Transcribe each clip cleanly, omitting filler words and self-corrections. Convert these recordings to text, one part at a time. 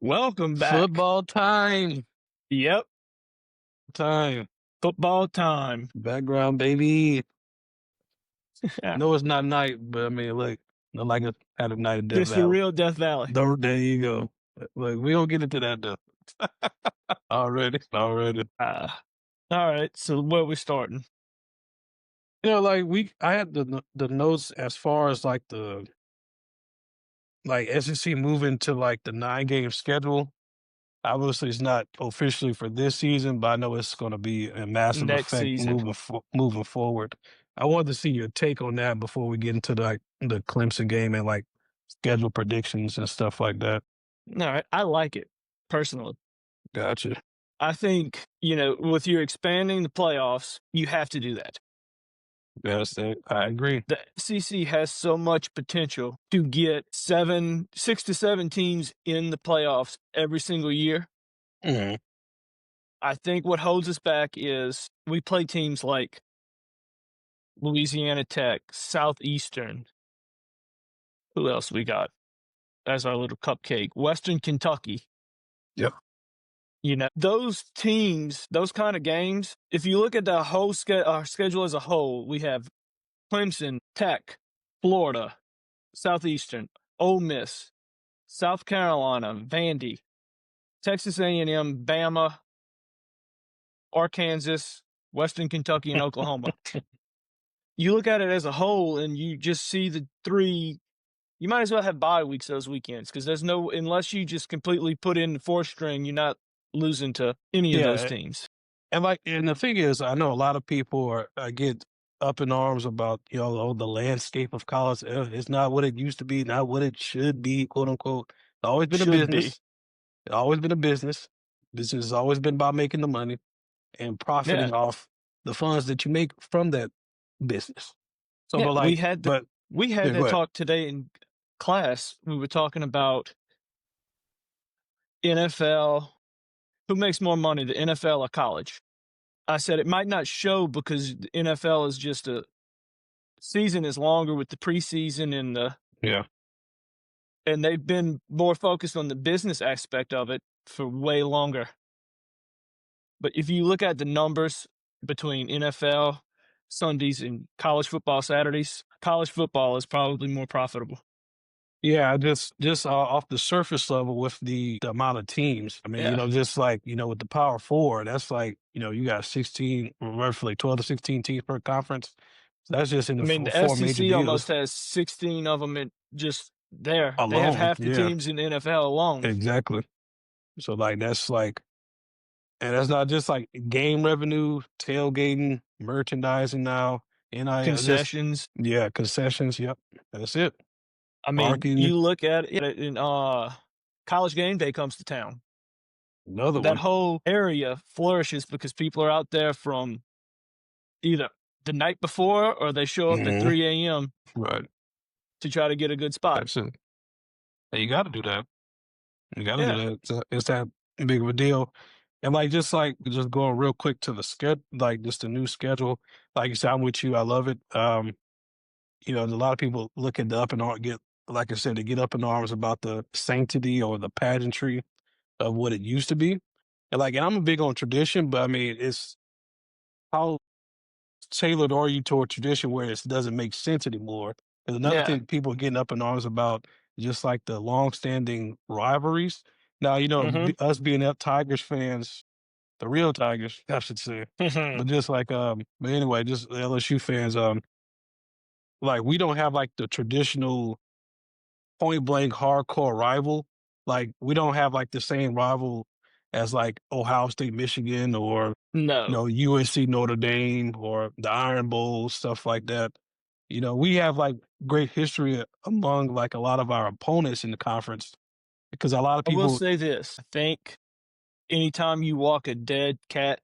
Welcome back. Football time. Yep, Time. football time. Background, baby. Yeah, No, it's not night, but I mean, look, not like it had a night of Death this the Valley. real Death Valley. There you go. Look, we don't get into that though. Already. All right, so where we starting? I had the notes as far as like the SEC moving to like the 9-game schedule. Obviously, it's not officially for this season, but I know it's going to be a massive Next effect season. moving forward. I wanted to see your take on that before we get into the Clemson game and like schedule predictions and stuff like that. All right, I like it personally. Gotcha. I think, with you expanding the playoffs, you have to do that. Yes, I agree. The SEC has so much potential to get 6 to 7 teams in the playoffs every single year. Hmm. I think what holds us back is we play teams like Louisiana Tech, Southeastern. Who else we got as our little cupcake? Western Kentucky. Yep. Those teams, those kind of games, if you look at the whole our schedule as a whole, we have Clemson, Tech, Florida, Southeastern, Ole Miss, South Carolina, Vandy, Texas A&M, Bama, Arkansas, Western Kentucky, and Oklahoma. You look at it as a whole and you just see the three. You might as well have bye weeks those weekends because unless you just completely put in the fourth string, you're not losing to any of those Yeah, teams. and the thing is, I know a lot of people get up in arms about the landscape of college. It's not what it used to be, not what it should be, quote unquote. It's always been a Should be. business. It's always been a business. Business has always been about making the money and Yeah. profiting off the funds that you make from that business. So, Yeah. but We like, had but yeah, go that ahead. talk today in class. We were talking about NFL. Who makes more money, the NFL or college? I said it might not show because the NFL is just a season is longer with the preseason Yeah, and they've been more focused on the business aspect of it for way longer. But if you look at the numbers between NFL Sundays and college football Saturdays, college football is probably more profitable. yeah. Just off the surface level with the amount of teams. I mean, Yeah. just like with the Power Four, that's like you got 16, roughly 12 to 16 teams per conference. So that's just in I the mean, the four major SEC almost deals has 16 of them in just there. They have alone. half the Yeah, teams in the NFL alone. exactly. So like that's like, and that's not just like game revenue, tailgating, merchandising now, NIL, just Concessions. yeah, concessions. Yep, that's it. I mean, Parking, you look at it in college game day comes to town. another That one. whole area flourishes because people are out there from either the night before or they show up at Hmm. 3 a.m. Right. to try to get a good spot. That's it. Hey, you got to do that. You got to do Yeah. that. It's that big of a deal. And just going real quick to the schedule, like just the new schedule. Like you said, I'm with you. I love it. A lot of people look at the up and get, like I said, they get up in arms about the sanctity or the pageantry of what it used to be. And I'm a big on tradition, but I mean, it's how tailored are you toward tradition where it doesn't make sense anymore? There's another Yeah. thing people are getting up in arms about, just like the long-standing rivalries. Now, Mm-hmm. us being up Tigers fans, the real Tigers, I should say, but but anyway, just LSU fans, like we don't have like the traditional point blank hardcore rival. Like we don't have like the same rival as like Ohio State, Michigan, or No. UNC Notre Dame or the Iron Bowl, stuff like that. We have like great history among like a lot of our opponents in the conference because a lot of I will people, say this. I think anytime you walk a dead cat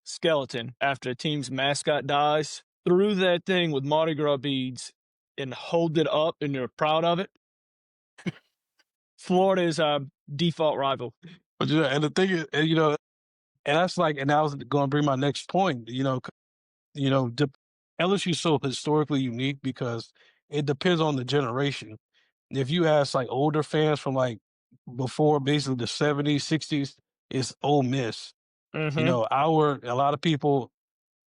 skeleton after a team's mascot dies, through that thing with Mardi Gras beads and hold it up and you're proud of it, Florida is our default rival. but and the thing is, and that's like, and I was going to bring my next point, the LSU is so historically unique because it depends on the generation. If you ask like older fans from like before basically the 70s, 60s, it's Ole Miss. You Mhm. know, a lot of people,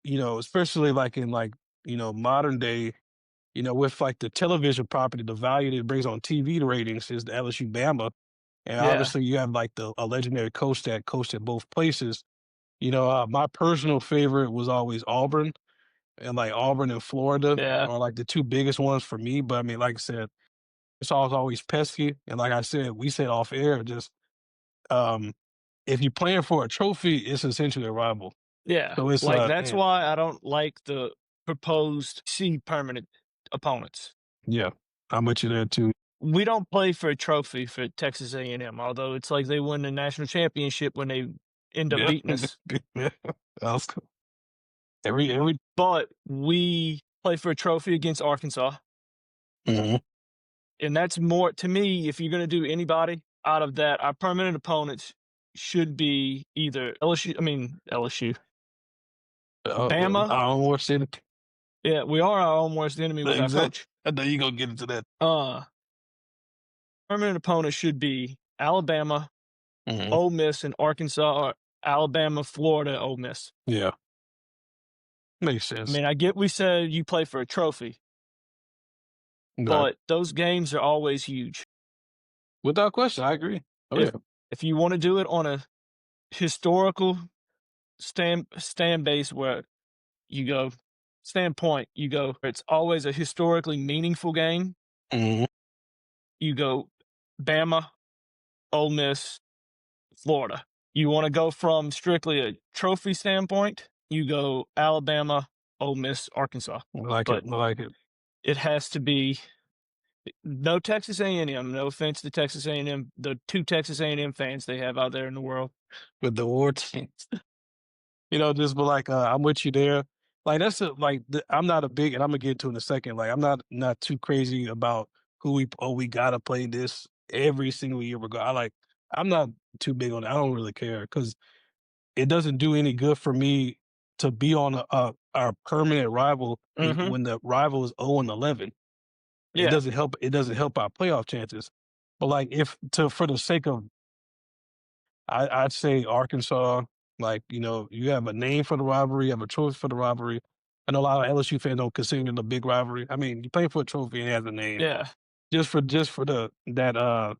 you know, especially like in like, you know, modern day, you know, with like the television property, the value that it brings on TV ratings is the LSU Bama. And Yeah. obviously you have like a legendary coach that coached at both places. You know, my personal favorite was always Auburn, and like Auburn and Florida Yeah. are like the two biggest ones for me. But I mean, like I said, it's always pesky. And like I said, we said off air, just um, if you're playing for a trophy, it's essentially a rival. Yeah. So it's Like, that's and why I don't like the proposed C permanent opponents. yeah, I'm with you there too. We don't play for a trophy for Texas A&M, although it's like they win the national championship when they end up Yeah, beating us, yeah. That's cool. Every but we play for a trophy against Arkansas, mhm. and that's more to me, if you're gonna do anybody out of that, our permanent opponents should be either LSU, Bama. I don't want to say it. Yeah, we are our own worst enemy with our Exactly. coach. I know you're gonna get into that. Uh, Permanent opponents should be Alabama, Mhm. Ole Miss, and Arkansas, or Alabama, Florida, Ole Miss. Yeah, makes I sense. mean, I get we said you play for a trophy, Right. but those games are always huge. Without question, I agree. Oh yeah. If if you want to do it on a historical stand base where you go standpoint, you go, it's always a historically meaningful game. Mhm. You go Bama, Ole Miss, Florida. You want to go from strictly a trophy standpoint, you go Alabama, Ole Miss, Arkansas. I like it. But I like it. it has to be no Texas A&M. No offense to Texas A&M, the two Texas A&M fans they have out there in the world. With the awards. You know, just but like I'm with you there. Like I'm not a big, and I'm gonna get to in a second. Like I'm not too crazy about who we gotta play this every single year. I'm not too big on it. I don't really care because it doesn't do any good for me to be on our permanent rival Mhm. when the rival is 0-11. It Yeah. doesn't help. It doesn't help our playoff chances. But like if to for the sake of I'd say Arkansas, like, you know, you have a name for the rivalry, you have a trophy for the rivalry. I know a lot of LSU fans don't consider it a big rivalry. I mean, you play for a trophy and it has a name. Yeah. Just for the that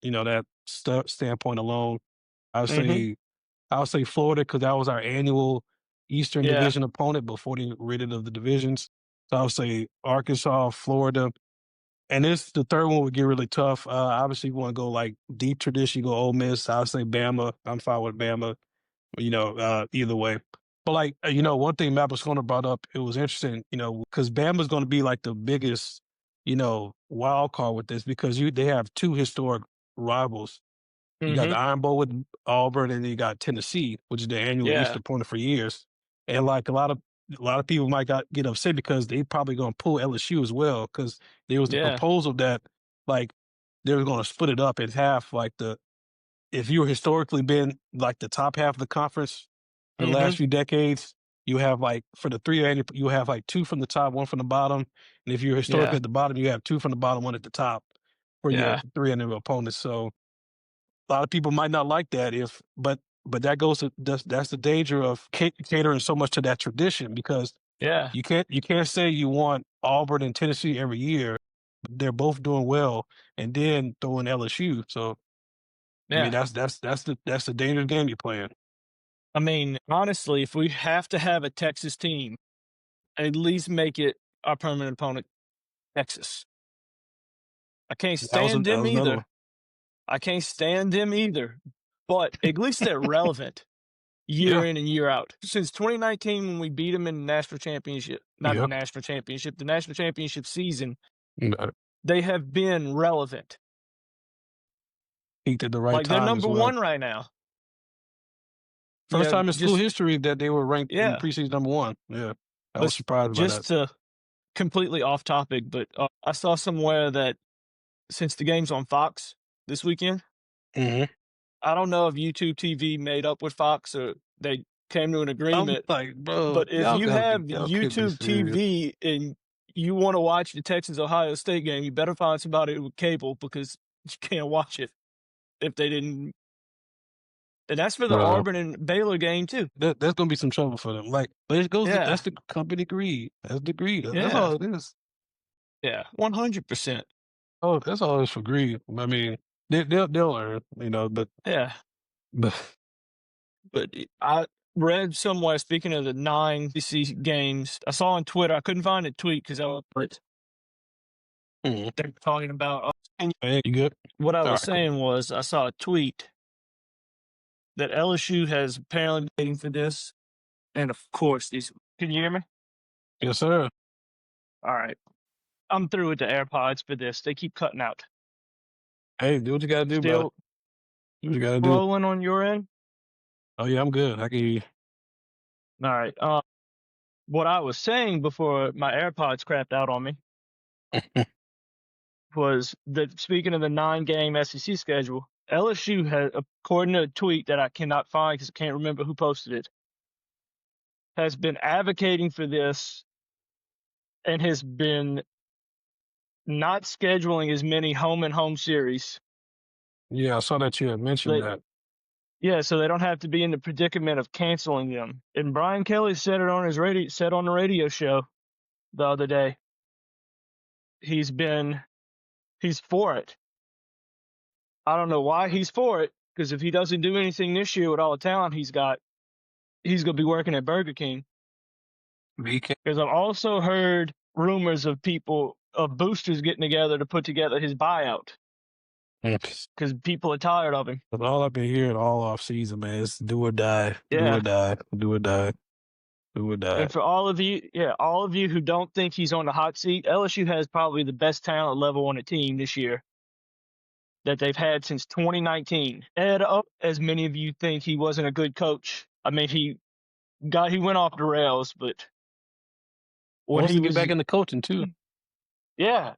you know, that standpoint alone, I would Mhm. say I would say Florida because that was our annual Eastern Yeah. Division opponent before they rid it of the divisions. So I would say Arkansas, Florida, and this the third one would get really tough. Obviously, you want to go like deep tradition, you go Ole Miss. I would say Bama. I'm fine with Bama. You know, either way. But like, you know, one thing Matt Moscona brought up, it was interesting, you know, because Bama's going to be like the biggest, you know, wild card with this because they have two historic rivals. You got the Mhm. Iron Bowl with Auburn, and then you got Tennessee, which is the annual Yeah. Easter opponent for years. And like a lot of people might get upset because they probably going to pull LSU as well because there was the Yeah. proposal that like they were going to split it up in half, like the if you historically been like the top half of the conference for the last Mhm. few decades, you have like for the three annual, you have like two from the top, one from the bottom. And if you're historically Yeah. at the bottom, you have two from the bottom, one at the top for your Yeah. three annual opponents. So a lot of people might not like that but that goes to that's the danger of catering so much to that tradition because Yeah. you can't say you want Auburn and Tennessee every year. They're both doing well, and then throw in LSU. So I mean Yeah. that's the dangerous game you're playing. I mean, honestly, if we have to have a Texas team, at least make it our permanent opponent, Texas. I can't stand That them was another either. one. I can't stand them either. But at least they're relevant year Yeah, in and year out. Since 2019, when we beat them in the national championship, not the yeah. national championship, the national championship season, Uh, they have been relevant. Peaked at the right Like they're time as number well. one right now. You First know, time in school just history that they were ranked in yeah. preseason number one. Yeah, I was But surprised by that. just to completely off topic, but I saw somewhere that since the game's on Fox this weekend, Hmm. I don't know if YouTube TV made up with Fox or they came to an I'm agreement, like, bro, but if you have y'all can't be YouTube serious. TV and you want to watch the Texas Ohio State game, you better find somebody with cable because you can't watch it. if they didn't. And that's for the Well, Auburn and Baylor game too. there's gonna be some trouble for them. Like, but it goes. Yeah, That's the company greed. That's the greed. That's yeah, all it is. yeah, 100%. Oh, that's all it's for greed. I mean, they'll learn, Yeah, but but I read somewhere, speaking of the 9 SEC games, I saw on Twitter, I couldn't find a tweet because but Mhm. they're talking about, and Hey, you good? what I All was right, cool. saying was I saw a tweet that LSU has apparently been waiting for this, and of course these. Can you hear me? Yes, sir. All right, I'm through with the AirPods for this. They keep cutting out. Hey, do what you gotta do, brother. Still Do what you gotta do. rolling on your end? Oh yeah, I'm good. I can hear you. All right. What I was saying before my AirPods crapped out on me was that, speaking of the 9-game SEC schedule, LSU has, according to a tweet that I cannot find because I can't remember who posted it, has been advocating for this and has been not scheduling as many home and home series. Yeah, I saw that you had mentioned They, that. yeah, so they don't have to be in the predicament of canceling them. And Brian Kelly said it on his said on the radio show the other day. He's for it. I don't know why he's for it, because if he doesn't do anything this year with all the talent he's got, he's going to be working at Burger King. BK. Because I've also heard rumors of boosters getting together to put together his buyout That's because people are tired of him. all I've been hearing all off season, man. It's do or die, do or Yeah. die, do or die, do or die. And for all of you who don't think he's on the hot seat, LSU has probably the best talent level on the team this year that they've had since 2019. Ed, as many of you think he wasn't a good coach. I mean, he went off the rails, but when Wants he to get was, back into coaching too. yeah,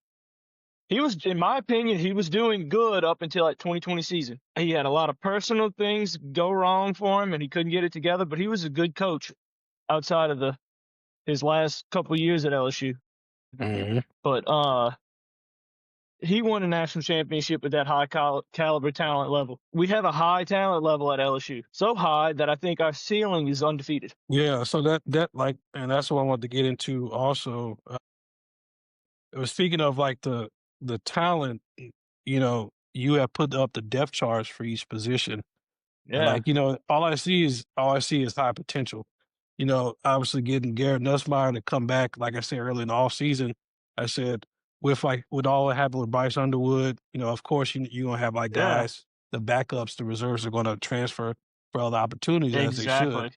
he was, in my opinion, he was doing good up until that 2020 season. He had a lot of personal things go wrong for him, and he couldn't get it together. But he was a good coach outside of his last couple years at LSU. Mhm. But he won a national championship with that high caliber talent level. We have a high talent level at LSU, so high that I think our ceiling is undefeated. Yeah, so that like, and that's what I wanted to get into also. It was speaking of like the talent, you have put up the depth charts for each position. And Yeah, like, all I see is high potential. Obviously getting Garrett Nussmeier to come back, like I said early in the off season, I said with all that happened with Bryce Underwood, of course you're gonna have like yeah, guys, the backups, the reserves are gonna transfer for other opportunities as they should. exactly.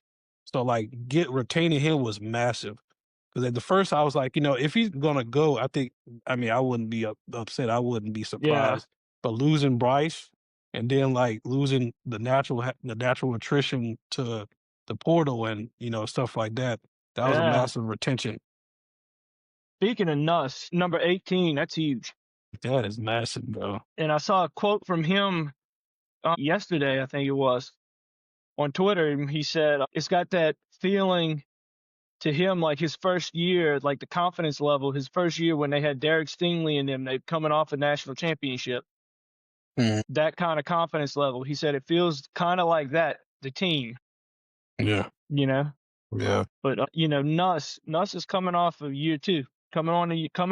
So like retaining him was massive. Because at the first I was like, if he's gonna go, I wouldn't be upset. I wouldn't be Yeah, surprised. But losing Bryce and then like losing the natural attrition to the portal and stuff like that, that was a yeah. massive retention. Speaking of Nuss, number 18, that's huge. That is massive, bro. And I saw a quote from him yesterday, I think it was, on Twitter. And he said it's got that feeling to him like his first year, like the confidence level, his first year when they had Derek Stingley and them, they coming off a national championship. Mhm. That kind of confidence level. He said it feels kind of like that, the team, Yeah, you know. yeah, But Nuss is coming off of year two. Coming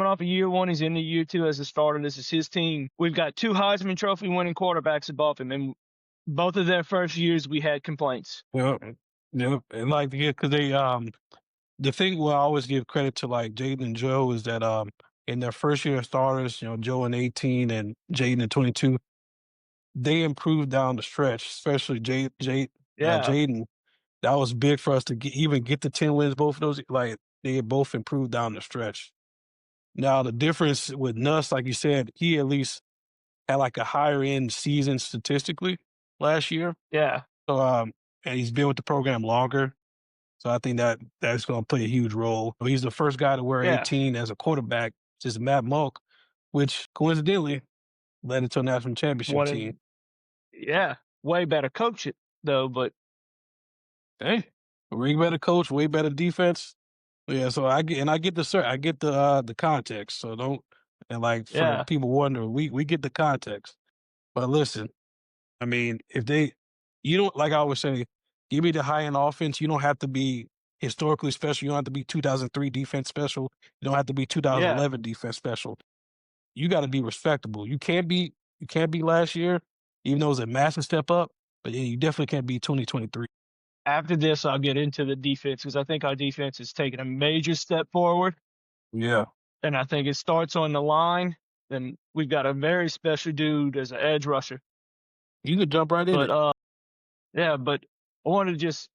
off of year one, he's in the year two as a starter. This is his team. We've got 2 Heisman Trophy winning quarterbacks above him, and both of their first years we had complaints. yeah, yeah. And like, yeah, because the thing where I always give credit to like Jaden and Joe is that in their first year as starters, Joe in 18 and Jaden in 22, they improved down the stretch, especially Yeah, Jaden. That was big for us to even get the 10 wins. Both of those, like they had both improved down the stretch. Now the difference with Nuss, like you said, he at least had like a higher end season statistically last year. yeah, So and he's been with the program longer. So I think that's going to play a huge role. He's the first guy to wear yeah. 18 as a quarterback since Matt Mulk, which coincidentally led into a national championship What? team. Yeah, way better coach it though. But Hey, way better coach, way better defense. Yeah, so I get the context. So don't and like for the yeah, people wondering, we get the context. But listen, I mean, if they, you don't like I always say, give me the high end offense. You don't have to be historically special. You don't have to be 2003 defense special. You don't have to be Yeah. 2011 defense special. You got to be respectable. You can't be last year, even though it's a massive step up. But yeah, you definitely can't be 2023. After this, I'll get into the defense because I think our defense is taking a major step forward, Yeah, and I think it starts on the line. Then we've got a very special dude as an edge rusher. you could jump right in But it. yeah, but I want to just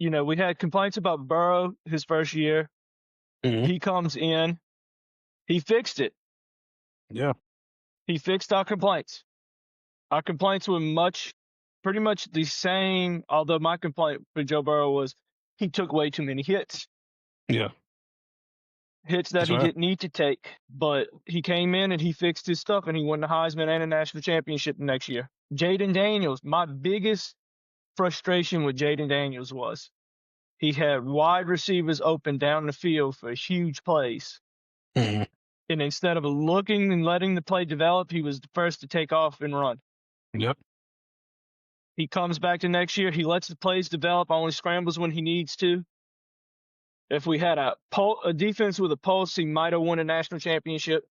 we had complaints about Burrow his first year. Mhm. He comes in, he fixed it. Yeah, He fixed our complaints. Our complaints were pretty much the same. Although my complaint for Joe Burrow was he took way too many yeah, hits that that's he right. didn't need to take. But he came in and he fixed his stuff and he won the Heisman and a national championship the next year. Jaden Daniels, my biggest frustration with Jaden Daniels was he had wide receivers open down the field for huge plays. Mhm. And instead of looking and letting the play develop, he was the first to take off and run. Yep. He comes back to next year. He lets the plays develop, only scrambles when he needs to. If we had a defense with a pulse, he might have won a national championship.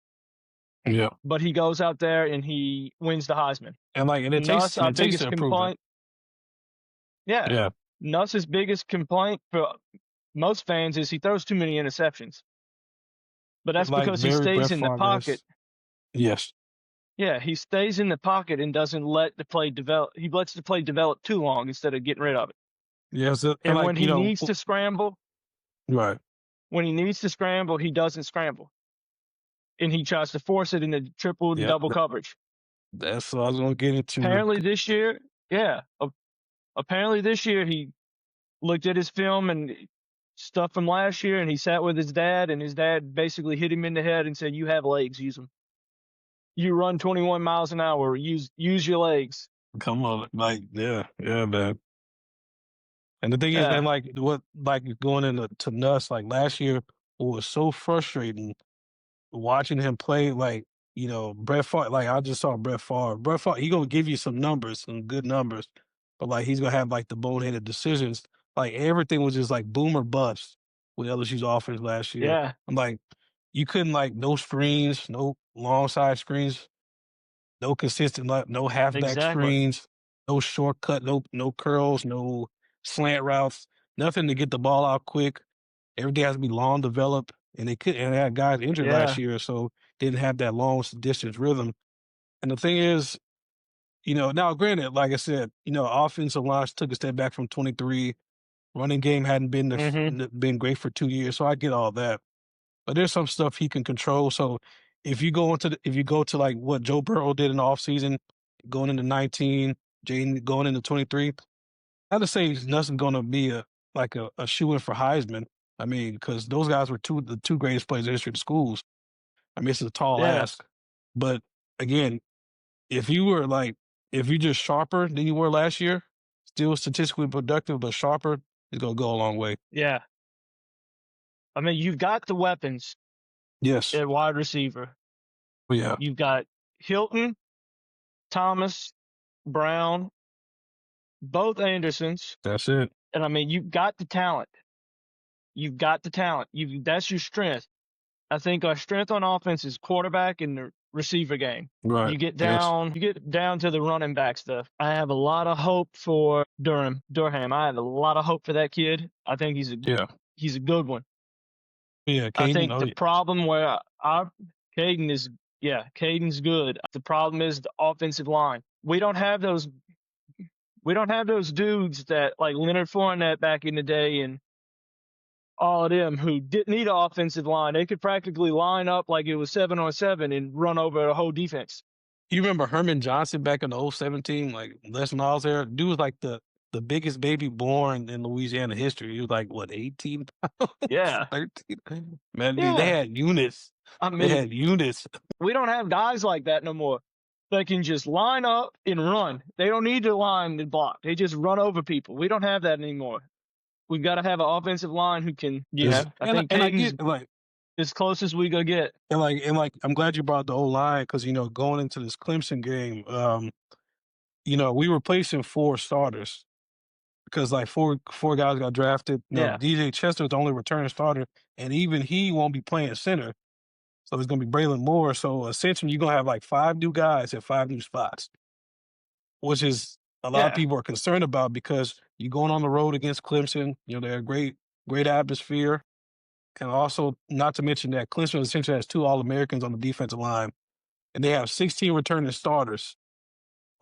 Yep. But he goes out there and he wins the Heisman. And it takes Nuss, and our it takes the biggest improvement. complaint. Yeah. Yeah. Nuss's biggest complaint for most fans is he throws too many interceptions. But that's Like because he very stays Brett in the pocket. Favre. Yes. Yeah, he stays in the pocket and doesn't let the play develop. He lets the play develop too long instead of getting rid of it. Yes. And And like, right. when he needs to scramble, he doesn't scramble. And he tries to force it into triple and Yeah. double coverage. That's what I was gonna get into. Apparently this year, yeah. Apparently this year he looked at his film and stuff from last year and he sat with his dad and his dad basically hit him in the head and said, "You have legs, use them. You run 21 miles an hour, use your legs." Come on, like, yeah, yeah, man. And the thing is, Yeah. and like what, like going into to Nuss, like last year, what was so frustrating watching him play, like, Brett Favre, like I just saw Brett Favre. Brett Favre, he gonna give you some numbers, some good numbers, but like he's gonna have like the boneheaded decisions. Like everything was just like boom or bust with LSU's offense last year. Yeah, I'm like, you couldn't like no screens, no long side screens, no consistent, no halfback exactly. screens, no shortcut, no curls, no slant routes, nothing to get the ball out quick. Everything has to be long developed, and they had guys injured last Yeah. year, so didn't have that long distance rhythm. And the thing is, now granted, like I said, offensive line took a step back from 23. Running game hadn't Mhm. been great for 2 years, so I get all that. But there's some stuff he can control. So if you go to like what Joe Burrow did in the offseason, going into 19, Jaden going into 23, not to say he's nothing gonna be a shoe in for Heisman. I mean, because those guys were the two greatest players in the history of the schools. I mean, it's a tall Yeah. ask. But again, if you were like if you're just sharper than you were last year, still statistically productive but sharper, it's gonna go a long way. Yeah. I mean, you've got the weapons Yes. at wide receiver. Oh, yeah. You've got Hilton, Thomas, Brown, both Andersons, That's it. and I mean, you've got the talent. You've got the talent. That's your strength. I think our strength on offense is quarterback and the receiver game. Right. Yes. You get down to the running back stuff. I have a lot of hope for Durham. I have a lot of hope for that kid. I think Yeah. he's a good one. Yeah. I Caden. think Oh, the yeah. problem where our Caden is, yeah, Caden's good. The problem is the offensive line. We don't have those dudes that like Leonard Fournette back in the day and all of them who didn't need an offensive line. They could practically line up like it was 7-on-7 and run over the whole defense. You remember Herman Johnson back in the 17, like Les Miles there? Dude was like the biggest baby born in Louisiana history. He was like what, 18 pounds? Yeah. 13? Man, dude, they Yeah. had units. I They mean, had units. we don't have guys like that no more. They can just line up and run. They don't need to line and block. They just run over people. We don't have that anymore. We've got to have an offensive line who can. Yeah, I think And I Caden's get like as close as we gonna get. and like I'm glad you brought the O line because going into this Clemson game, we replacing 4 starters because, like, four guys got drafted. No, Yeah, DJ Chester is the only returning starter, and even he won't be playing center, so it's gonna be Braylon Moore. So, essentially, you're gonna have, like, 5 new guys at 5 new spots, which is a lot of yeah, people are concerned about because you're going on the road against Clemson. They're a great atmosphere, and also not to mention that Clemson essentially has 2 All-Americans on the defensive line, and they have 16 returning starters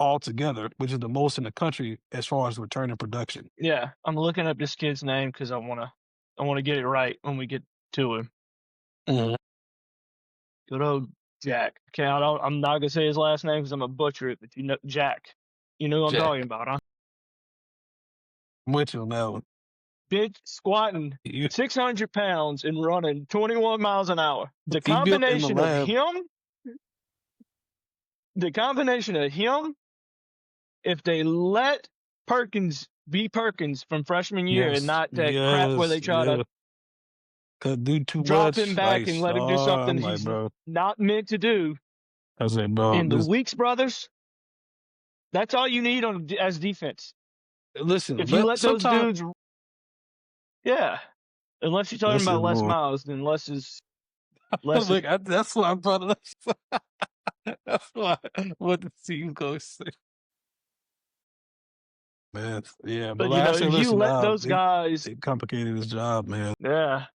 altogether, which is the most in the country as far as returning production. yeah. I'm looking up this kid's name because I wanna get it right when we get to him. Mhm. Good old Jack. Okay, I'm not gonna say his last name because I'm gonna butcher it, but you know Jack. You know who I'm talking Jack about, huh? Mitchell now. Big squatting You 600 pounds and running 21 miles an hour. he built in the lab. The combination of him, if they let Perkins be Perkins from freshman year and Yes, not that crap where they yes, try to yeah. Could do too drop him much. back and let him do something I'm like, he's bro. not meant to do. I said, bro, In the this Weeks brothers, that's all you need as defense. listen, If you let those sometimes dudes, yeah, unless you're talking about listen, Les boy. Miles, then less is Look, that's what I'm trying to that's what the team goes say. Man, yeah, but but like I said, if you listen, let those guys, they complicated his job, man. yeah,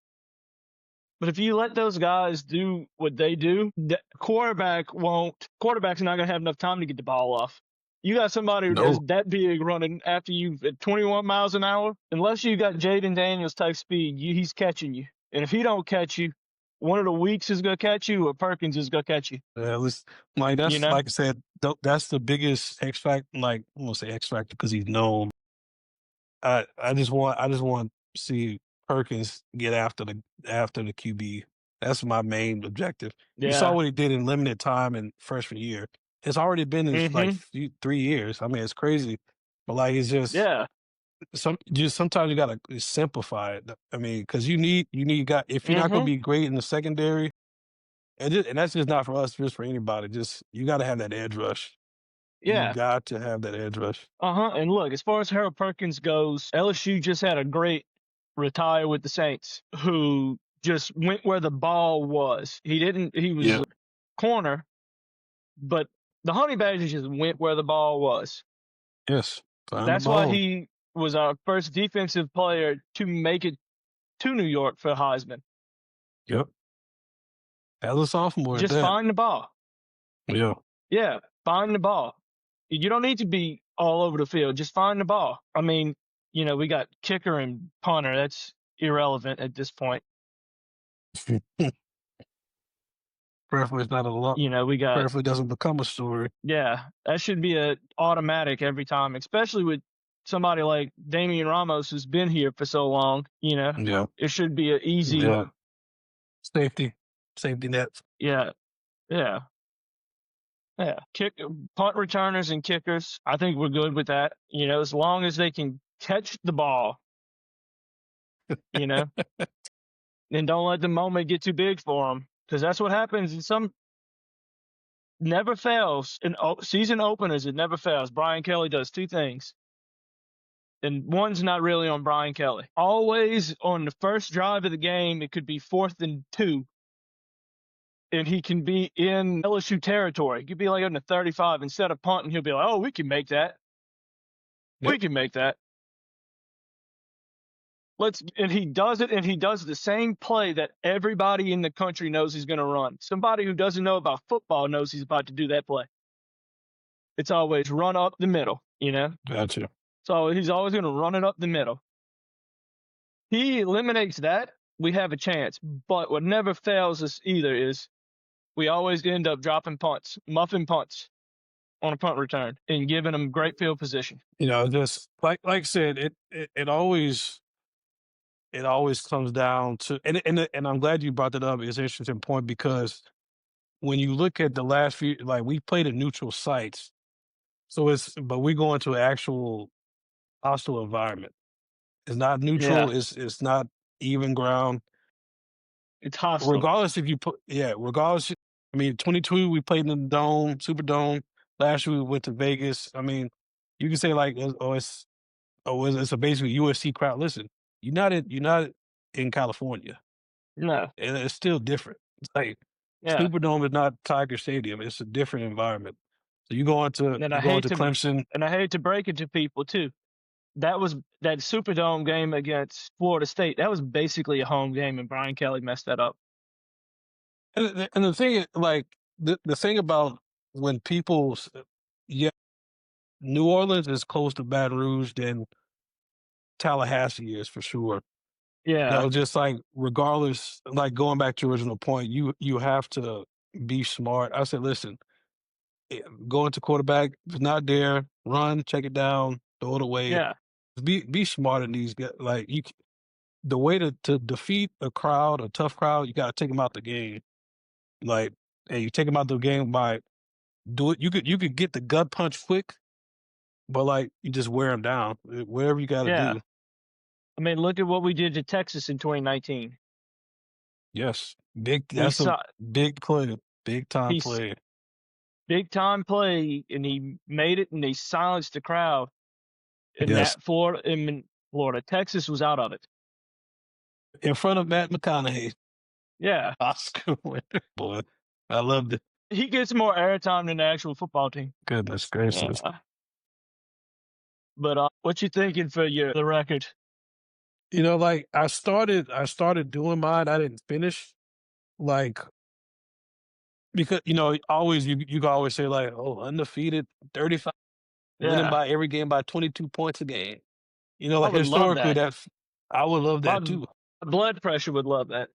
but if you let those guys do what they do, the quarterback won't. Quarterback's not going to have enough time to get the ball off. You got somebody that's No, that big running after you at 21 miles an hour. Unless you got Jaden Daniels type speed, he's catching you. And if he don't catch you, one of the Weeks is going to catch you, or Perkins is going to catch you. yeah, listen, like You that's know? like I said, that's the biggest X factor. Like I'm gonna say X factor because he's known. I just want to see Perkins get after the QB. That's my main objective. You saw Yeah. what he did in limited time in freshman year. It's already been in like Mm-hmm. 3 years. I mean, it's crazy, but like it's just Yeah. sometimes you gotta simplify it. I mean, because you need got if you're not gonna Mm-hmm. be great in the secondary, and that's just not for us, just for anybody. Just you got to have that edge rush. You Yeah. got to have that edge rush. Uh-huh. And look, as far as Harold Perkins goes, LSU just had a great retire with the Saints who just went where the ball was. He was Yeah. corner, but the Honey Badgers just went where the ball was. Yes. Find the That's why ball. he was our first defensive player to make it to New York for Heisman. Yep. As a sophomore at Just that. find the ball. Yeah. Yeah, find the ball. You don't need to be all over the field. Just find the ball. I mean, we got kicker and punter. That's irrelevant at this point. Prayerfully it's not a lot. We got, Prayerfully doesn't become a story. yeah, that should be a automatic every time, especially with somebody like Damian Ramos who's been here for so long. Yeah. It should be an easy, Yeah. Safety. Safety net. yeah, yeah, yeah. Punt returners and kickers. I think we're good with that. As long as they can catch the ball, you know, and don't let the moment get too big for them, because that's what happens in some. Never fails in season openers. It never fails. Brian Kelly does two things, and one's not really on Brian Kelly. Always on the first drive of the game, it could be 4th and 2, and he can be in LSU territory. He could be like on the 35. Instead of punting, he'll be like, "Oh, we can make that. Yep. We can make that." And he does it, and he does the same play that everybody in the country knows he's going to run. Somebody who doesn't know about football knows he's about to do that play. It's always run up the middle. Gotcha. So he's always going to run it up the middle. He eliminates that, we have a chance. But what never fails us either is we always end up dropping punts, muffing punts on a punt return and giving them great field position. Just like I said, it always comes down to and I'm glad you brought that up. It's an interesting point because when you look at the last few, like we played at neutral sites, but we go into an actual hostile environment. It's not Yeah, neutral. It's not even ground. it's hostile. Regardless if you put, yeah, regardless. I mean, 22 we played in the dome, Superdome. Last year we went to Vegas. I mean, you can say like, it's a basically USC crowd. Listen, you're not in California, No. and it's still different. It's like Yeah. Superdome is not Tiger Stadium. It's a different environment. So And you I go hate into to Clemson. and I hate to break it to people too. That Superdome game against Florida State. That was basically a home game, and Brian Kelly messed that up. And the thing is, like the thing about when yeah, New Orleans is close to Baton Rouge than Tallahassee is for sure. Yeah. Just like regardless, like going back to your original point, you have to be smart. I said, listen, go into quarterback, if it's not there, run, check it down, throw it away. Yeah. Be smart in these guys. Like the way to defeat a crowd, a tough crowd, you got to take them out the game. Like, and you take them out the game by do it. You could get the gut punch quick, but like you just wear them down. Whatever you got to Yeah. do. I mean, look at what we did to Texas in 2019. Yes, big. We That's a saw big play, big time he's play. big time play, and he made it, and they silenced the crowd. In Yes, that Florida, Texas was out of it. in front of Matt McConaughey, Yeah, Oscar winner. Boy, I loved it. he gets more airtime than the actual football team. Goodness gracious. Yeah. But what you thinking for the record? Like I started doing mine. I didn't finish. Like because always you can always say like, oh, undefeated, 35, winning Yeah, by every game by 22 points a game. I Like would love historically, that. I would love My that too. blood pressure would love that.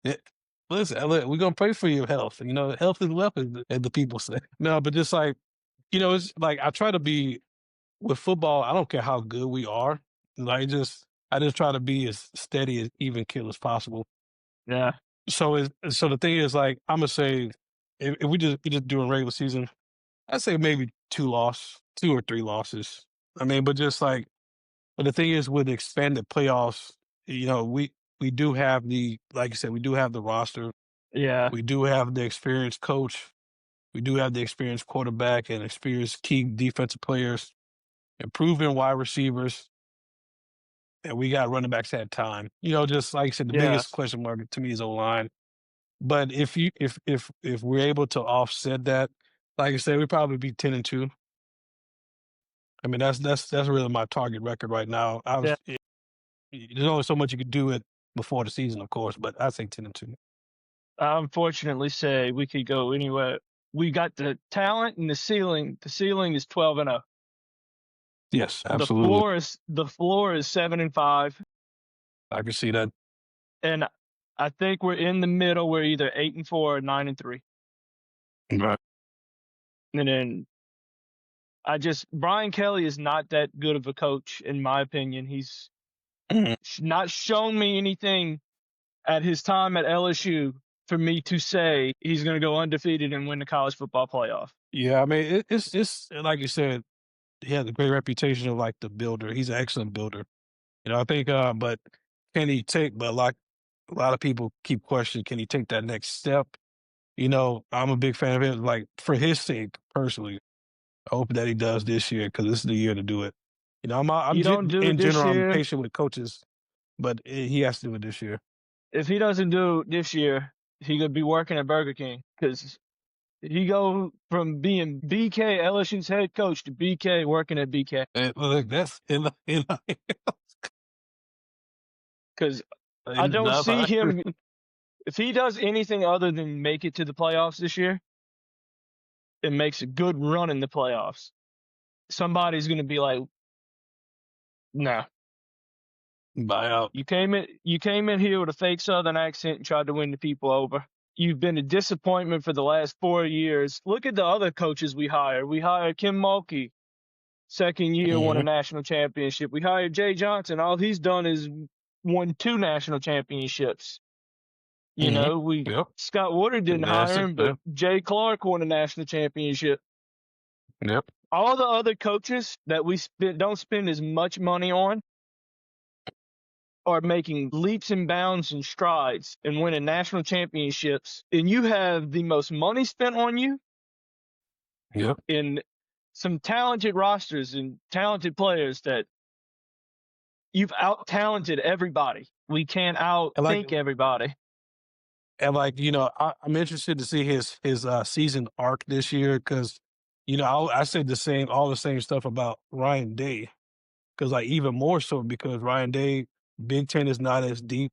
Yeah. Listen, look, we're gonna pray for your health. Health is wealth, as the people say. No, but just like it's like I try to be with football. I don't care how good we are. Like I just try to be as steady as even kill as possible. Yeah, So the thing is, like, I'm gonna say, if we just doing regular season, I'd say maybe 2 or 3 losses. I mean, but the thing is, with expanded playoffs, we do have like you said, we do have the roster, yeah, we do have the experienced coach, we do have the experienced quarterback and experienced key defensive players, improving wide receivers, and we got running backs at time. Just like I said, the yeah. biggest question mark to me is O-line. But if we're able to offset that, like I said, we'd probably be 10-2. I mean, that's really my target record right now. Yeah. There's only so much you could do it before the season, of course, but I say 10-2. I unfortunately say we could go anywhere. We got the talent and the ceiling. The ceiling is 12-0. Yes, The absolutely. floor is 7-5, I can see that. and I think we're in the middle. We're either 8-4 or 9-3. Right. And then Brian Kelly is not that good of a coach, in my opinion. He's Mhm. not shown me anything at his time at LSU for me to say he's going to go undefeated and win the college football playoff. Yeah, I mean, it's like you said, he has a great reputation of like the builder. He's an excellent builder. I think, but can he take? But like a lot of people keep questioning, can he take that next step? I'm a big fan of it. Like for his sake, personally, I hope that he does this year because this is the year to do it. You don't do it In this general, I'm year. patient with coaches, but he has to do it this year. If he doesn't do it this year, he could be working at Burger King because he go from being BK, LSU's head coach, to BK working at BK. And look, that's Because I in don't see the him. If he does anything other than make it to the playoffs this year and makes a good run in the playoffs, somebody's going to be like, "No, buyout. you came in here with a fake Southern accent and tried to win the people over. You've been a disappointment for the last 4 years. Look at the other coaches we hired. We hired Kim Mulkey, second year, won a Hmm. national championship. We hired Jay Johnson. All he's done is won 2 national championships. Hmm. We Yep. Scott Woodard didn't hire Gymnastics. him, but Yep. Jay Clark won a national championship. Yep. All the other coaches that we don't spend as much money on are making leaps and bounds and strides and winning national championships. And you have the most money spent on you Yep. in some talented rosters and talented players that you've out talented everybody. We can't And like outthink everybody. I'm interested to see his season arc this year because I said all the same stuff about Ryan Day because like even more so because Ryan Day Big Ten is not as deep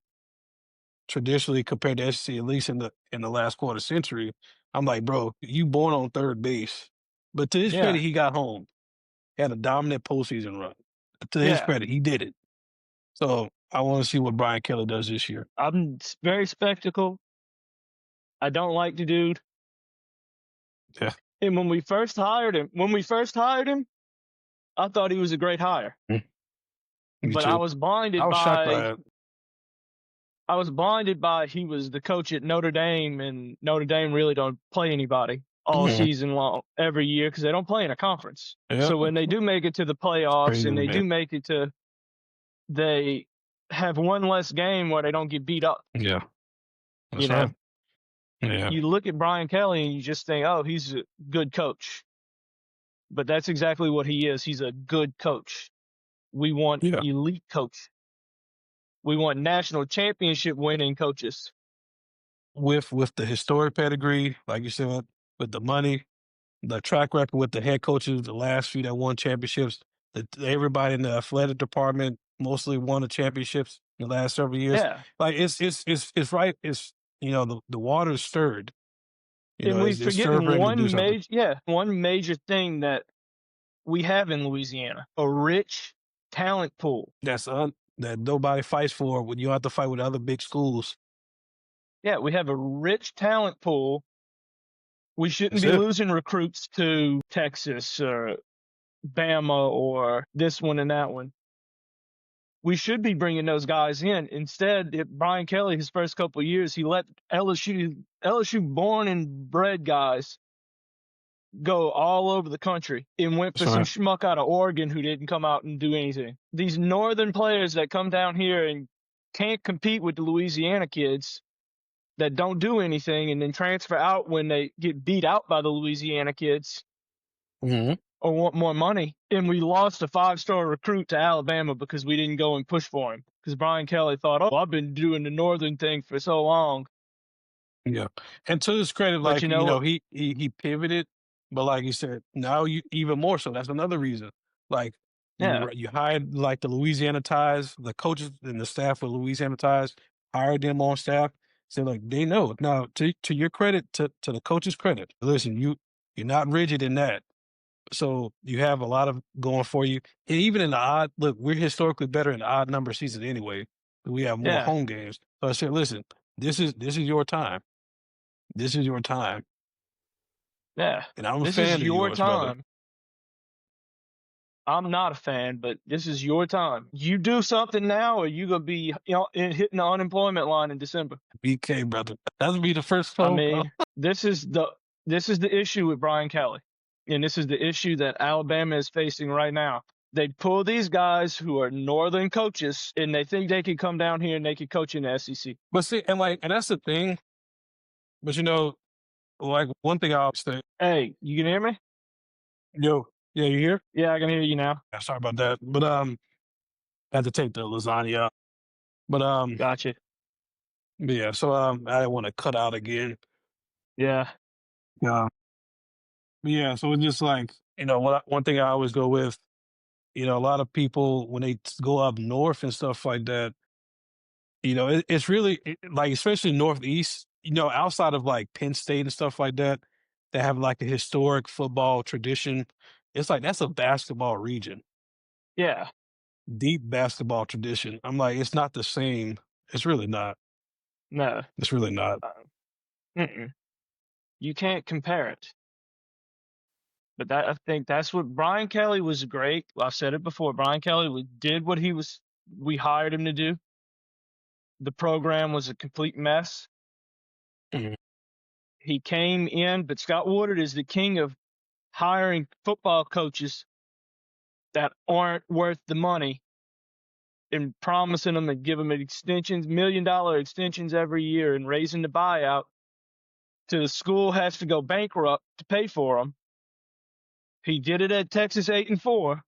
traditionally compared to SEC, at least in the last quarter century. I'm like, bro, you born on third base, but to his credit, Yeah, he got home, had a dominant postseason run. To his yeah. credit, he did it. So I want to see what Brian Kelly does this year. I'm very skeptical. I don't like the dude. Yeah. And when we first hired him, I thought he was a great hire. Mm, me But too. I was shocked by it. I was blinded by he was the coach at Notre Dame, and Notre Dame really don't play anybody all Mhm. season long every year because they don't play in a conference. Yeah, So when they do make it to the it's playoffs crazy and to they me. do make it to, they have one less game where they don't get beat up. Yeah, You that's know, right. Yeah, you look at Brian Kelly and you just think, oh, he's a good coach. But that's exactly what he is. He's a good coach. We want yeah. elite coach. We want national championship winning coaches. With the historic pedigree, like you said, with the money, the track record with the head coaches, the last few that won championships, everybody in the athletic department mostly won the championships in the last several years. Yeah. Like it's right. It's the water's stirred. And we It's stirred forgetting ready to do something. one major thing that we have in Louisiana, a rich talent pool. That nobody fights for when you have to fight with other big schools. Yeah, we have a rich talent pool. We shouldn't That's be it. losing recruits to Texas or Bama or this one and that one. We should be bringing those guys in. Instead, Brian Kelly, his first couple of years, he let LSU born and bred guys go all over the country and went for That's some right. schmuck out of Oregon who didn't come out and do anything. These northern players that come down here and can't compete with the Louisiana kids that don't do anything and then transfer out when they get beat out by the Louisiana kids Hmm. or want more money. And we lost a 5-star recruit to Alabama because we didn't go and push for him. Because Brian Kelly thought, oh, I've been doing the northern thing for so long. Yeah. And to his credit, But like, he pivoted, but like you said, now you even more so. That's another reason. Like yeah, you hired like the Louisiana ties, the coaches and the staff with Louisiana ties, hired them on staff. So like they know. Now to your credit, to the coach's credit, listen, you're not rigid in that. So you have a lot of going for you. And even in the odd look, we're historically better in the odd number season anyway. We have more yeah, home games. So I said, listen, this is your time. This is your time, yeah. and I'm a This is fan of your yours, brother. time. I'm not a fan, but this is your time. You do something now, or you gonna be hitting the unemployment line in December. BK, brother. That'll be the first I phone call. mean, this is the issue with Brian Kelly, and this is the issue that Alabama is facing right now. They pull these guys who are northern coaches, and they think they can come down here and they can coach in the SEC. But see, and that's the thing. But like one thing I always say, Hey, you can hear me? yeah, you here? Yeah, I can hear you now. Yeah, sorry about that. But I had to take the lasagna out. But Gotcha. yeah, so I didn't want to cut out again. Yeah, Yeah, yeah. So it's just like one thing I always go with. A lot of people when they go up north and stuff like that. It's really like, especially Northeast, outside of like Penn State and stuff like that, that have like a historic football tradition. It's like that's a basketball region, yeah. deep basketball tradition. I'm like, it's not the same. It's really not. No, It's really not. uh, mm-mm. You can't compare it. But I think that's what Brian Kelly was great. I've said it before. Brian Kelly did what we hired him to do. The program was a complete mess. Mhm. He came in, but Scott Woodard is the king of hiring football coaches that aren't worth the money and promising them and giving them extensions, $1 million extensions every year and raising the buyout till the school has to go bankrupt to pay for them. He did it at Texas 8-4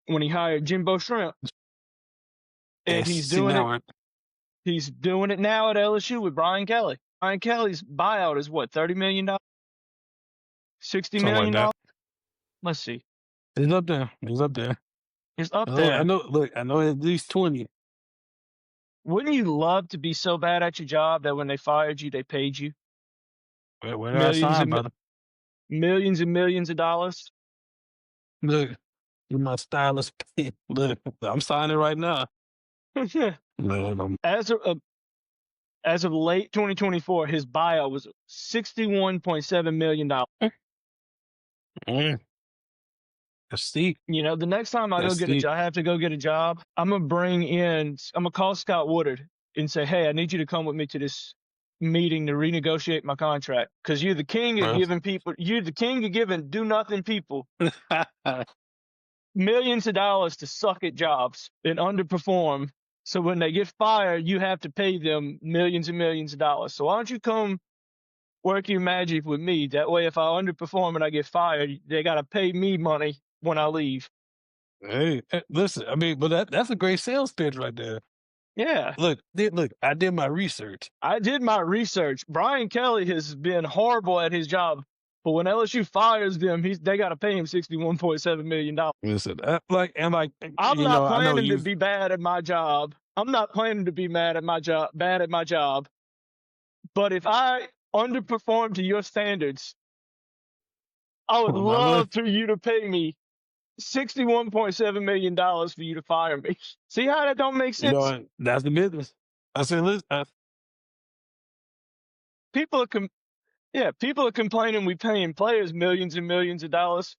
when he hired Jimbo Shrimp, and he's SEC doing it. Network, He's doing it now at LSU with Brian Kelly. Brian Kelly's buyout is what, $30 million, $60 something like million. that. Let's see, He's up there. He's up there. it's up I there. know. Look, I know at least 20. Wouldn't you love to be so bad at your job that when they fired you, they paid you Where did I millions sign, and brother? millions and millions of dollars? Look, you're my stylist. Look, I'm signing right now. Man, as of as of late 2024, his buyout was $61.7 million. mm, that's steep. You know, the next time I That's steep. I have to go get a job, I'm gonna call Scott Woodard and say, hey, I need you to come with me to this meeting to renegotiate my contract because you're the king of Bro. giving do nothing people millions of dollars to suck at jobs and underperform. So when they get fired, you have to pay them millions and millions of dollars. So why don't you come work your magic with me? That way, if I underperform and I get fired, they got to pay me money when I leave. Hey, listen. I mean, but that's a great sales pitch right there. Yeah, Look, I did my research. I did my research. Brian Kelly has been horrible at his job, but when LSU fires them, they got to pay him $61.7 million. Listen, I'm you not know, I know planning to you've. be bad at my job. I'm not planning to be bad at my job. But if I underperform to your standards, I would love for you to pay me $61.7 million for you to fire me. See how that don't make You know, sense? that's the business. I said, listen, People are complaining we paying players millions and millions of dollars,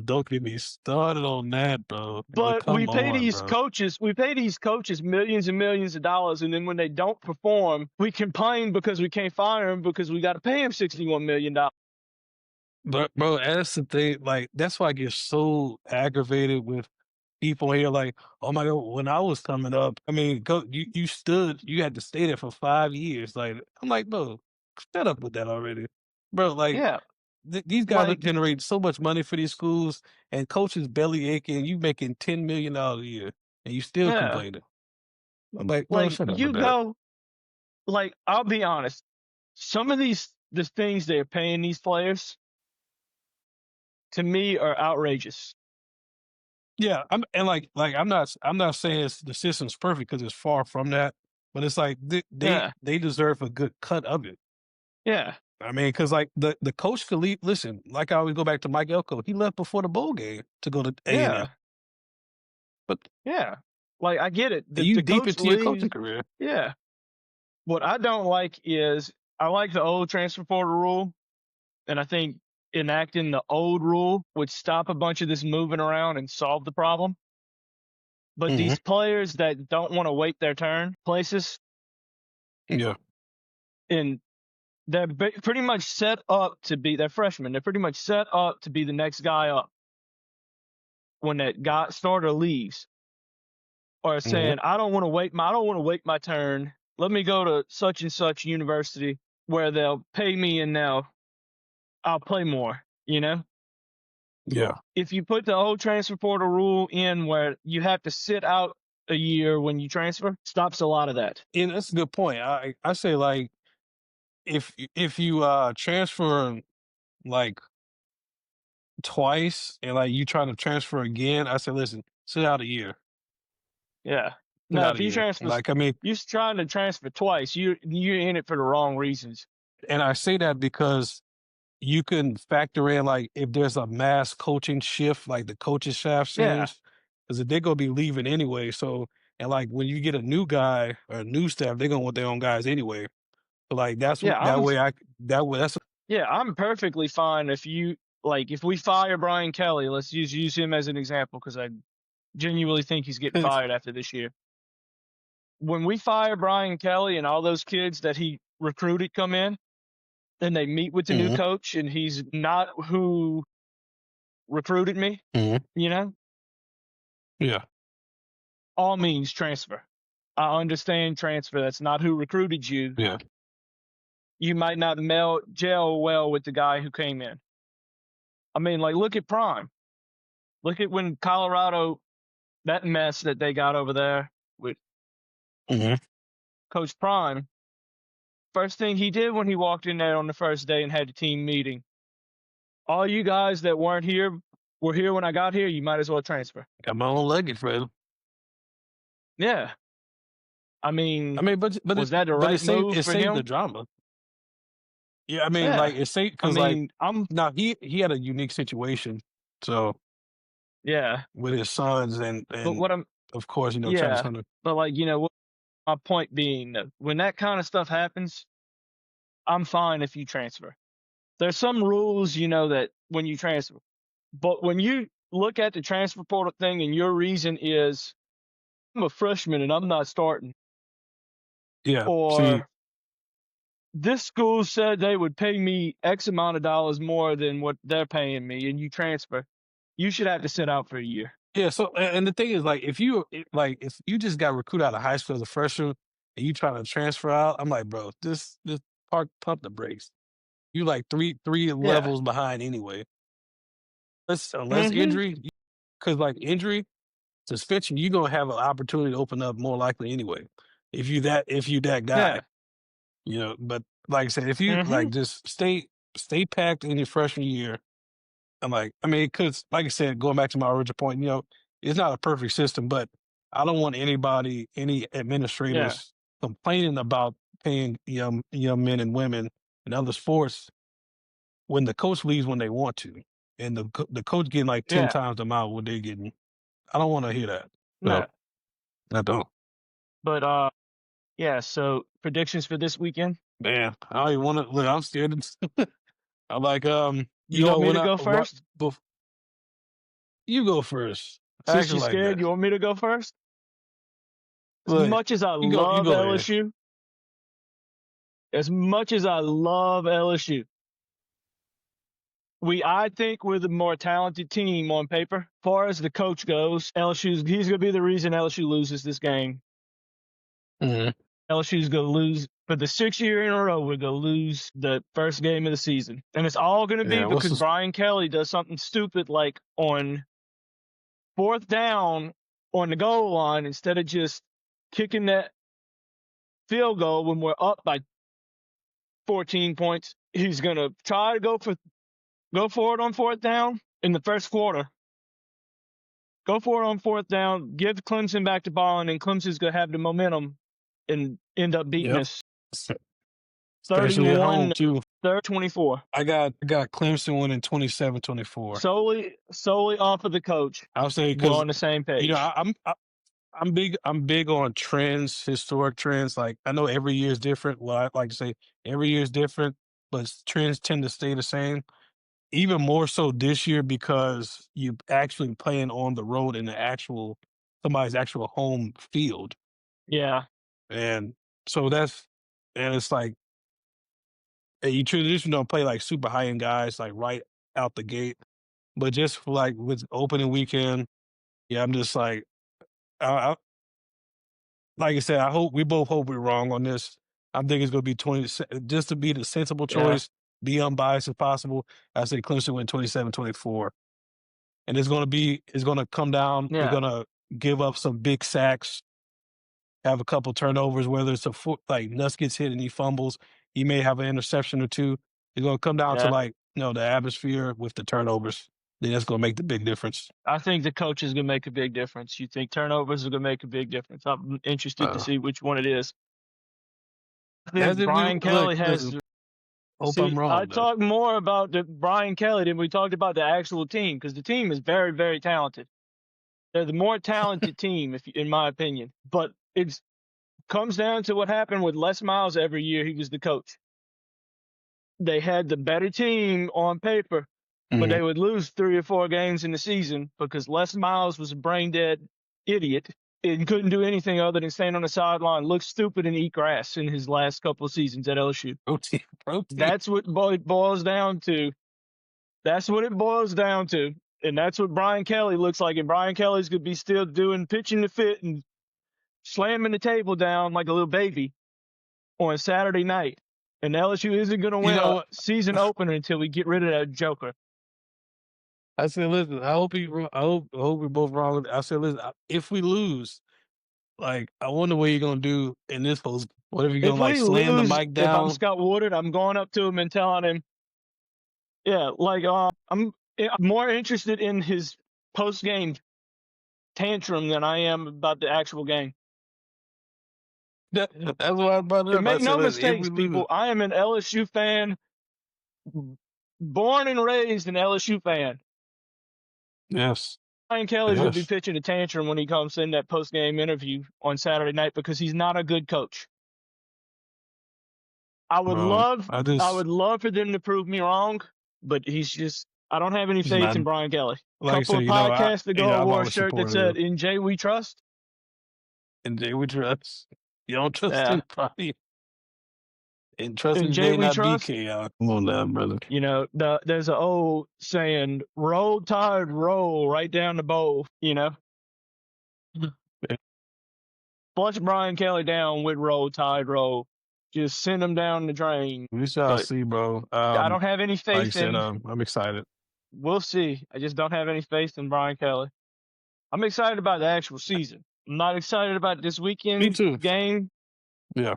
don't get me started on that, bro. Like, but come on, bro. we pay these coaches millions and millions of dollars, and then when they don't perform, we complain because we can't fire them because we got to pay them $61 million. But bro, that's the thing. Like, that's why I get so aggravated with people here. Like, oh my god, when I was coming up, I mean, you had to stay there for 5 years. Like, I'm like, bro, shut up with that already, bro. Like, Yeah, these guys are like generating so much money for these schools, and coaches belly aching. You making $10 million a year, and you still yeah, complaining. I'm like, bro, like shut up with you that. go. Like I'll be honest, some of the things they're paying these players to me are outrageous. Yeah, I'm not saying the system's perfect because it's far from that, but it's like Yeah, they deserve a good cut of it. yeah, I mean, because like the coach could leave. Listen, like I always go back to Mike Elko. He left before the bowl game to go to A&M, yeah, but yeah. Like I get it. you The deep coach into your leaves. coaching career. Yeah. What I don't like is I like the old transfer portal rule, and I think enacting the old rule would stop a bunch of this moving around and solve the problem. But Hmm. these players that don't want to wait their turn places, Yeah. and pretty much set up to be they're freshmen. They're pretty much set up to be the next guy up when that guy starter leaves, or Hmm. saying I don't want to wait my turn. Let me go to such and such university where they'll pay me and now I'll play more. You know, Yeah. if you put the old transfer portal rule in where you have to sit out a year when you transfer, stops a lot of that. And that's a good point. I say like if you transfer like twice and like you try to transfer again, I say listen, sit out a year. Yeah. Sit Now, out if a you year. transfer, Like I mean, you're trying to transfer twice. You're in it for the wrong reasons. and I say that because you can factor in like if there's a mass coaching shift, like the coaching staff Yeah. change, because they're gonna be leaving anyway. So and like when you get a new guy or a new staff, they're gonna want their own guys anyway. So like Yeah. that's I'm perfectly fine if we fire Brian Kelly, let's use him as an example because I genuinely think he's getting fired after this year. When we fire Brian Kelly and all those kids that he recruited come in and they meet with the new Mhm, coach and he's not who recruited me, mhm, you know, yeah, all means transfer. I understand transfer. That's not who recruited you. yeah, You might not gel well with the guy who came in. I mean, like, look at Prime. Look at when Colorado, that mess that they got over there with Hmm. Coach Prime. First thing he did when he walked in there on the first day and had the team meeting, all you guys that weren't here were here when I got here. You might as well transfer. Got my own luggage, bro. Yeah. I I mean, mean, was that the but right move it for saved the him? drama. Yeah, I mean, Yeah. like it saved I because like mean, I'm now he had a unique situation. So yeah. with his sons But and what I'm of course Travis yeah. Hunter. But like, my point being that when that kind of stuff happens, I'm fine if you transfer. There's some rules, that when you transfer. But when you look at the transfer portal thing and your reason is I'm a freshman and I'm not starting, Yeah. See, or this school said they would pay me X amount of dollars more than what they're paying me, and you transfer, you should have to sit out for a year. yeah. So and the thing is, like, if you just got recruited out of high school as a freshman and you trying to transfer out, I'm like, bro, this pump the brakes. You like three Yeah. levels behind anyway. Unless Hmm. injury, because like injury suspension, you're gonna have an opportunity to open up more likely anyway. If you that guy, Yeah. But like I said, if you Hmm. like just stay packed in your freshman year, I'm like, I mean, because like I said, going back to my original point, it's not a perfect system, but I don't want any Yeah. administrators complaining about paying young men and women in other sports when the coach leaves when they want to, and the coach getting like 10 Yeah. times the amount what they're getting. I don't want to hear that. So No. I don't. But yeah. So predictions for this weekend. Man, I don't even want to look. I'm scared. I'm like, You want me when to go first? you go first. Since Acting you're like scared, that. you want me to go first? As Look, much as I you love go ahead. LSU, as much as I love LSU, I think we're the more talented team on paper. As far as the coach goes, he's gonna be the reason LSU loses this game. Mhm. LSU's gonna lose for the 6th year in a row. We're gonna lose the first game of the season, and it's all gonna be Yeah, what's because this? Brian Kelly does something stupid like on fourth down on the goal line instead of just kicking that field goal when we're up by 14 points. He's gonna try to go for it on fourth down in the first quarter. Go for it on fourth down. Give Clemson back the ball, and then Clemson's gonna have the momentum and end up beating Yep. us S- Especially at home 31, too. 24, I got Clemson winning 27-24. solely off of the coach. I'll say We're because on the same page. I'm big on trends, historic trends. Like I know every year is different. Well, I like to say every year is different, but trends tend to stay the same. Even more so this year because you actually playing on the road in the actual somebody's actual home field. Yeah, And so and it's like you traditionally don't play like super high end guys like right out the gate. But just for like with opening weekend, yeah, I'm just like I like I said, we both hope we're wrong on this. I think it's gonna be 20 just to be the sensible yeah, choice, be unbiased if possible. I say Clemson win 27-24. And it's gonna come down, we're yeah, gonna give up some big sacks, have a couple turnovers, whether it's a foot like Nuss gets hit and he fumbles, he may have an interception or two. It's gonna come down to yeah. like, the atmosphere with the turnovers. Then that's gonna make the big difference. I think the coach is gonna make a big difference. You think turnovers are gonna make a big difference? I'm interested to Uh, see which one it is. I think as if we Brian look, Kelly listen, has. hope I'm See, I wrong though. talked more about the Brian Kelly than we talked about the actual team because the team is very, very talented. They're the more talented team, in my opinion. But it comes down to what happened with Les Miles every year he was the coach. They had the better team on paper, but Mhm. they would lose 3 or 4 games in the season because Les Miles was a brain dead idiot and couldn't do anything other than stand on the sideline, look stupid, and eat grass in his last couple of seasons at LSU. Protein, protein. That's what it boils down to. That's what it boils down to. And that's what Brian Kelly looks like. And Brian Kelly's going to be still doing pitching the fit and slamming the table down like a little baby on Saturday night. And LSU isn't going to You win know a what? season opener until we get rid of that joker. I said, listen, I hope we're both wrong. I said, listen, if we lose, like, I wonder what you're gonna do in this post. What if you're If gonna like we slam the lose, mic if I'm down? Scott Woodard, I'm going up to him and telling him, yeah, like I'm more interested in his post game tantrum than I am about the actual game. That's why I brought it And up. I make said, no listen, if mistakes, we lose, people. I am an LSU fan, born and raised an LSU fan. yes, Brian Kelly's going to be yes, pitching a tantrum when he comes in that post game interview on Saturday night because he's not a good coach. I would bro. love, I would love for them to prove me wrong, but he's just. I don't have any He's faith not in Brian Kelly. like I Couple said. of podcasts ago, I I've wore a always shirt that supported said him. "In Jay We Trust." And Jay, we trust. You don't trust Yeah, anybody. And trust "In me Jay may We not be Trust." chaos. Come on now, brother. There's an old saying, "Roll Tide, roll right down the bowl." Flush Brian Kelly down with Roll Tide, roll. Just send him down the drain. We shall But see, bro. I don't have any Like I faith said, in. I'm excited. We'll see. I just don't have any faith in Brian Kelly. I'm excited about the actual season. I'm not excited about this Me weekend too. game Yeah.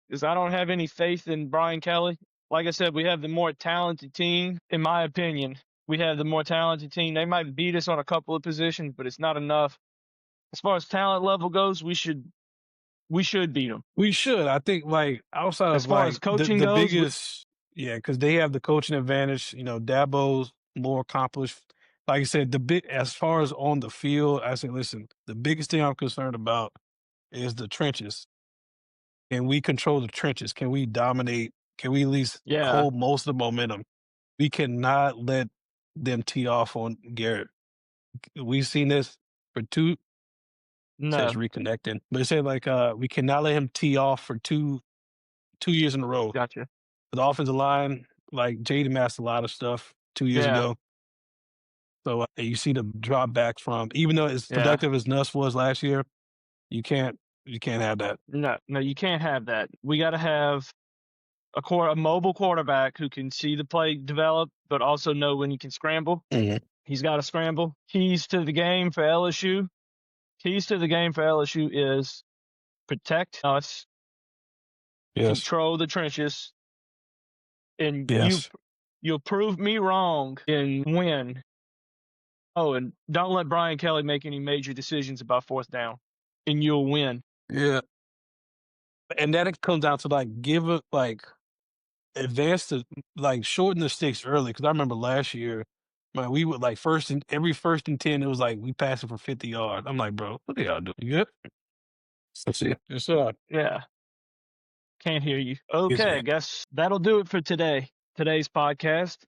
because I don't have any faith in Brian Kelly. Like I said, we have the more talented team, in my opinion. We have the more talented team. They might beat us on a couple of positions, but it's not enough. As far as talent level goes, we should beat them. We should. I think like outside As of far as like coaching the goes, biggest, yeah, because they have the coaching advantage. Dabo's more accomplished. Like I said, the big as far as on the field, I say, listen, the biggest thing I'm concerned about is the trenches. Can we control the trenches? Can we dominate? Can we at least yeah, hold most of the momentum? We cannot let them tee off on Garrett. We've seen this for says no, reconnecting, but it said like we cannot let him tee off for two years in a row. gotcha. The offensive line, like Jaden masked a lot of stuff 2 years Yeah, ago. So you see the drop back from even though as yeah. productive as Nuss was last year, you can't have that. No, no, you can't have that. We got to have a mobile quarterback who can see the play develop, but also know when he can scramble. Mhm. He's got to scramble. Keys to the game for LSU. Keys to the game for LSU is protect us, Yes, control the trenches, and yes, you'll prove me wrong and win. Oh, and don't let Brian Kelly make any major decisions about fourth down, and you'll win. yeah. And that it comes down to like give it like advance the like shorten the sticks early because I remember last year, man, we would like every 1st and 10, it was like we passing for 50 yards. I'm like, bro, what are y'all doing? You good? Let's see. Yes, sir. Yeah, can't hear you. Yes, Okay, I man. guess that'll do it for today's podcast.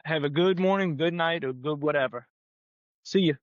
Have a good morning, good night, or good whatever. See you.